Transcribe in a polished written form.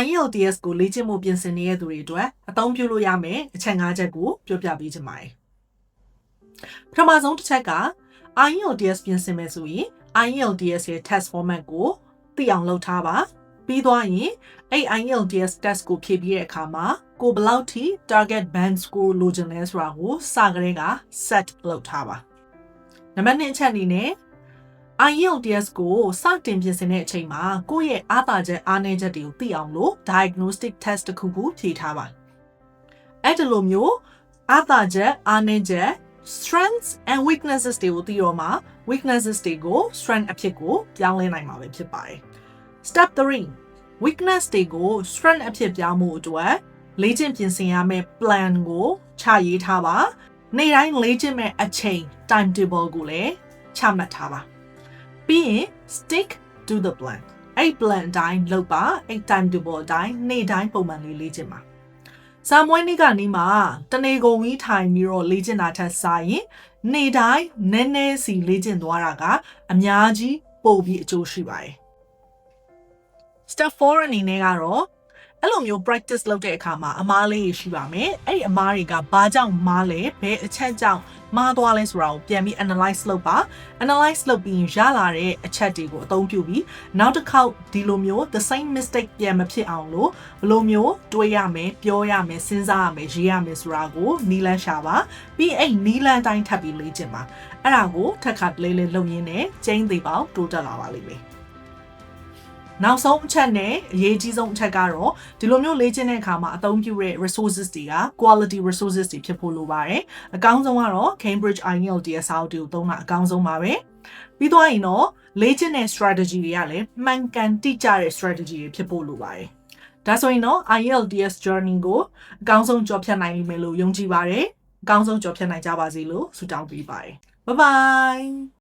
IELTS ကိုလေ့ကျင့်မှုပြင်ဆင်နေတဲ့သူတွေအတွက်အသုံးပြုလို့ရမယ်အချက်၅ချက်ကိုပြောပြပေးချင်ပါတယ်ပထမဆုံးတစ်ချက်က IELTS ပြင်ဆင်မယ်ဆိုရင် IELTS ရဲ့ test format ကိုသိအောင်လုပ်ထားပါပြီးသွားရင်အဲ့ IELTS test ကိုဖြည့်ပြီးတဲ့အခါမှာကိုဘယ်လောက်ထိ target band score လိုချင်လဲဆိုတာကိုစကတည်းက set လုပ်ထားပါနံပါတ်2အချက်အနေနဲ့ IELTS ကိုစတင်ပြင်ဆင်တဲ့အချိန်မှာကိုယ့်ရဲ့အားသာချက်အားနည်းချက်တွေကိုသိအောင်လို့ diagnostic test တစ်ခုခုဖြည့်ထားပါအဲ့ဒီလိုမျိုးအားသာချက်အားနည်းချက် strengths and weaknesses တွေကိုသိတော့မှ weaknesses တွေကို strength အဖြစ်ကိုပြောင်းလဲနိုင်မှာပဲဖြစ်ပါတယ် step 3 weakness တွေကို strength အဖြစ်ပြောင်းမှုအတွက်လေ့ကျင့်ပြင်ဆင်ရမယ့် plan ကိုချရေးထားပါနေ့တိုင်းလေ့ကျင့်မဲ့အချိန် timetable ကိုလည်းချမှတ်ထားပါပြီးရင် stick to the plan အဲ့ plan အတိုင်းလုပ်ပါအဲ့ timetable အတိုင်းနေ့တိုင်းပုံမှန်လေးလေ့ကျင့်ပါစာမွေးနေ့ကနေမှတနေ့ကုန်ကြီးထိုင်ပြီးတော့လေ့ကျင့်တာထက်စာရင်နေ့တိုင်းနည်းနည်းစီလေ့ကျင့်သွားတာကအများကြီးပိုပြီးအကျိုးရှိပါတယ် Step 4အနေနဲ့ကတော့အဲ့လိုမျိုး practice လုပ်တဲ့အခါမှာအမားလေးရှိပါမယ်အဲ့ဒီအမားတွေကဘာကြောင့်မားလဲဘယ်အချက်ကြောင့်မားသွားလဲဆိုတာကိုပြန်ပြီး analyze လုပ်ပါ analyze လုပ်ပြီးရလာတဲ့အချက်တွေကိုအသုံးပြုပြီးနောက်တစ်ခေါက်ဒီလိုမျိုး the same mistake ပြန်မဖြစ်အောင်လို့ဘယ်လိုမျိုးတွေးရမယ်ပြောရမယ်စဉ်းစားရမယ်ရေးရမယ်ဆိုတာကိုနီးလန်းရှာပါပြီးအဲ့နီးလန်းတိုင်းထပ်ပြီးလေ့ကျင့်ပါအဲ့ဒါကိုထပ်ခါတလေးလေးလုပ်ရင်းနဲ့ကျင်းသေးပေါင်းတိုးတက်လာပါလိမ့်မယ်နောက်ဆုံးအချက်နဲ့အရေးကြီးဆုံးအချက်ကတော့ဒီလိုမျိုးလေ့ကျင့်တဲ့အခါမှာအသုံးပြုတဲ့ resources တွေက quality resources တွေဖြစ်ဖို့လိုပါတယ်အကောင်းဆုံးကတော့ Cambridge IELTS စာအုပ်တွေကိုသုံးတာအကောင်းဆုံးပါပဲပြီးသွားရင်တော့လေ့ကျင့်တဲ့ strategy တွေကလည်းမှန်ကန်တိကျတဲ့ strategy တွေဖြစ်ဖို့လိုပါတယ်ဒါဆိုရင်တော့ IELTS journey ကိုအကောင်းဆုံးကျော်ဖြတ်နိုင်လိမ့်မယ်လို့ယုံကြည်ပါတယ်အကောင်းဆုံးကျော်ဖြတ်နိုင်ကြပါစေလို့ဆုတောင်းပေးပါတယ် bye bye